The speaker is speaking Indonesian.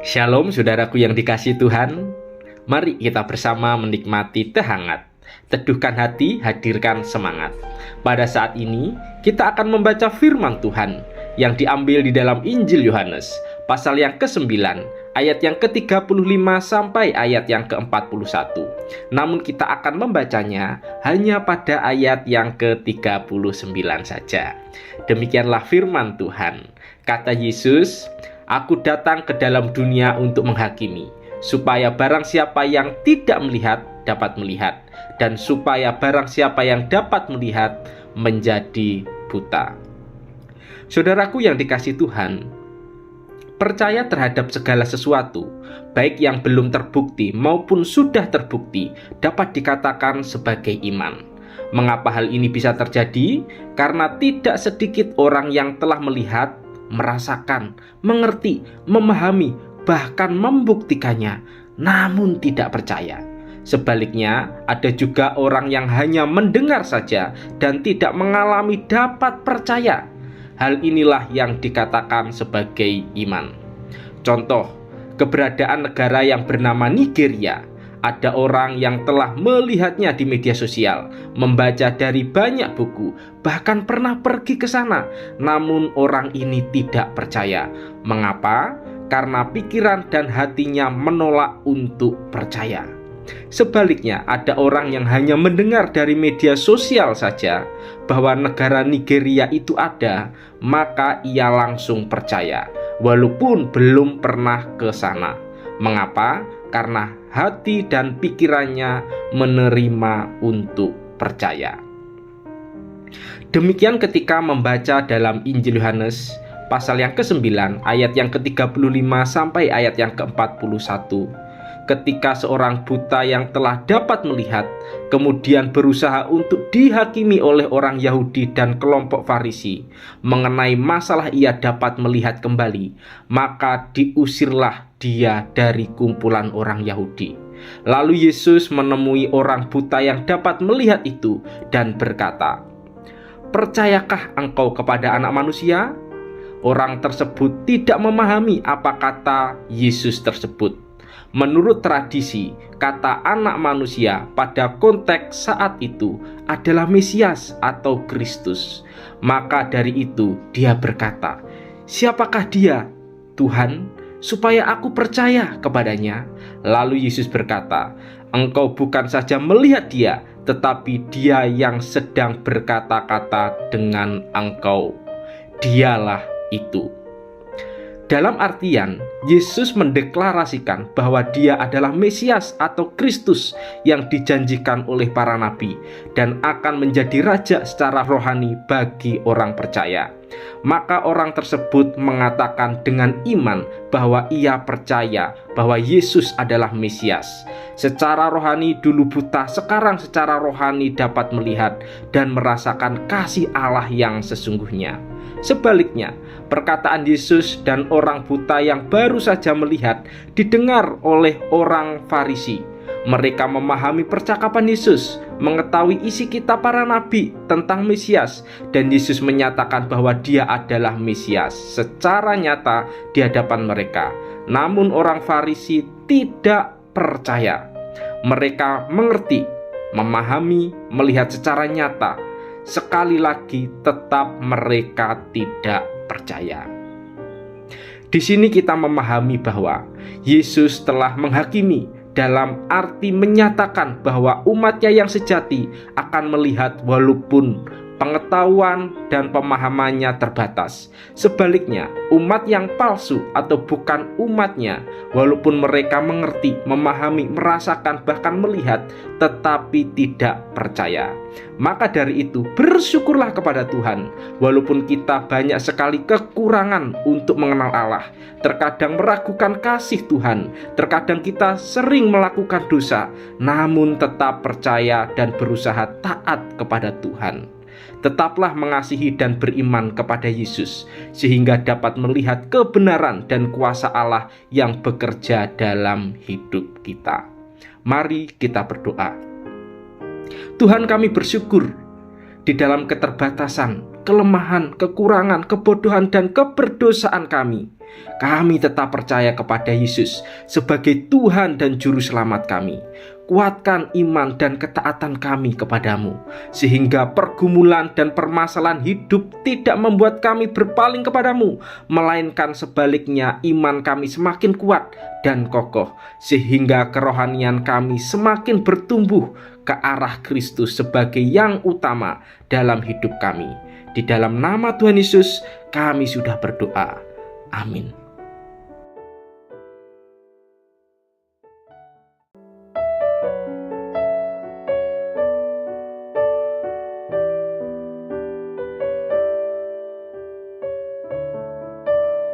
Shalom saudaraku yang dikasihi Tuhan. Mari kita bersama menikmati teh hangat. Teduhkan hati, hadirkan semangat. Pada saat ini kita akan membaca firman Tuhan yang diambil di dalam Injil Yohanes pasal yang ke-9 ayat yang ke-35 sampai ayat yang ke-41. Namun kita akan membacanya hanya pada ayat yang ke-39 saja. Demikianlah firman Tuhan. Kata Yesus, "Aku datang ke dalam dunia untuk menghakimi, supaya barang siapa yang tidak melihat dapat melihat, dan supaya barang siapa yang dapat melihat menjadi buta." Saudaraku yang dikasihi Tuhan, percaya terhadap segala sesuatu, baik yang belum terbukti maupun sudah terbukti, dapat dikatakan sebagai iman. Mengapa hal ini bisa terjadi? Karena tidak sedikit orang yang telah melihat, merasakan, mengerti, memahami, bahkan membuktikannya, namun tidak percaya. Sebaliknya, ada juga orang yang hanya mendengar saja dan tidak mengalami dapat percaya. Hal inilah yang dikatakan sebagai iman. Contoh, keberadaan negara yang bernama Nigeria. Ada orang yang telah melihatnya di media sosial, membaca dari banyak buku, bahkan pernah pergi ke sana. Namun orang ini tidak percaya. Mengapa? Karena pikiran dan hatinya menolak untuk percaya. Sebaliknya, ada orang yang hanya mendengar dari media sosial saja bahwa negara Nigeria itu ada, maka ia langsung percaya, walaupun belum pernah ke sana. Mengapa? Karena hati dan pikirannya menerima untuk percaya. Demikian ketika membaca dalam Injil Yohanes pasal yang ke-9 ayat yang ke-35 sampai ayat yang ke-41. Ketika seorang buta yang telah dapat melihat kemudian berusaha untuk dihakimi oleh orang Yahudi dan kelompok Farisi mengenai masalah ia dapat melihat kembali, maka diusirlah dia dari kumpulan orang Yahudi. Lalu Yesus menemui orang buta yang dapat melihat itu dan berkata, "Percayakah engkau kepada Anak Manusia?" Orang tersebut tidak memahami apa kata Yesus tersebut. Menurut tradisi, kata Anak Manusia pada konteks saat itu adalah Mesias atau Kristus. Maka dari itu dia berkata, "Siapakah dia, Tuhan, supaya aku percaya kepadanya?" Lalu Yesus berkata, "Engkau bukan saja melihat dia, tetapi dia yang sedang berkata-kata dengan engkau. Dialah itu." Dalam artian, Yesus mendeklarasikan bahwa dia adalah Mesias atau Kristus yang dijanjikan oleh para nabi dan akan menjadi raja secara rohani bagi orang percaya. Maka orang tersebut mengatakan dengan iman bahwa ia percaya bahwa Yesus adalah Mesias. Secara rohani dulu buta, sekarang secara rohani dapat melihat dan merasakan kasih Allah yang sesungguhnya. Sebaliknya, perkataan Yesus dan orang buta yang baru saja melihat didengar oleh orang Farisi. Mereka memahami percakapan Yesus, mengetahui isi kitab para nabi tentang Mesias, dan Yesus menyatakan bahwa dia adalah Mesias secara nyata di hadapan mereka. Namun orang Farisi tidak percaya. Mereka mengerti, memahami, melihat secara nyata. Sekali lagi tetap mereka tidak percaya. Di sini kita memahami bahwa Yesus telah menghakimi, dalam arti menyatakan bahwa umatnya yang sejati akan melihat walaupun pengetahuan dan pemahamannya terbatas. Sebaliknya, umat yang palsu atau bukan umatnya, walaupun mereka mengerti, memahami, merasakan, bahkan melihat, tetapi tidak percaya. Maka dari itu, bersyukurlah kepada Tuhan, walaupun kita banyak sekali kekurangan untuk mengenal Allah, terkadang meragukan kasih Tuhan, terkadang kita sering melakukan dosa, namun tetap percaya dan berusaha taat kepada Tuhan. Tetaplah mengasihi dan beriman kepada Yesus, sehingga dapat melihat kebenaran dan kuasa Allah yang bekerja dalam hidup kita. Mari kita berdoa. Tuhan, kami bersyukur di dalam keterbatasan, kelemahan, kekurangan, kebodohan, dan keberdosaan kami. Kami tetap percaya kepada Yesus sebagai Tuhan dan Juru Selamat kami. Kuatkan iman dan ketaatan kami kepadamu, sehingga pergumulan dan permasalahan hidup tidak membuat kami berpaling kepadamu, melainkan sebaliknya iman kami semakin kuat dan kokoh, sehingga kerohanian kami semakin bertumbuh ke arah Kristus sebagai yang utama dalam hidup kami. Di dalam nama Tuhan Yesus kami sudah berdoa. Amin.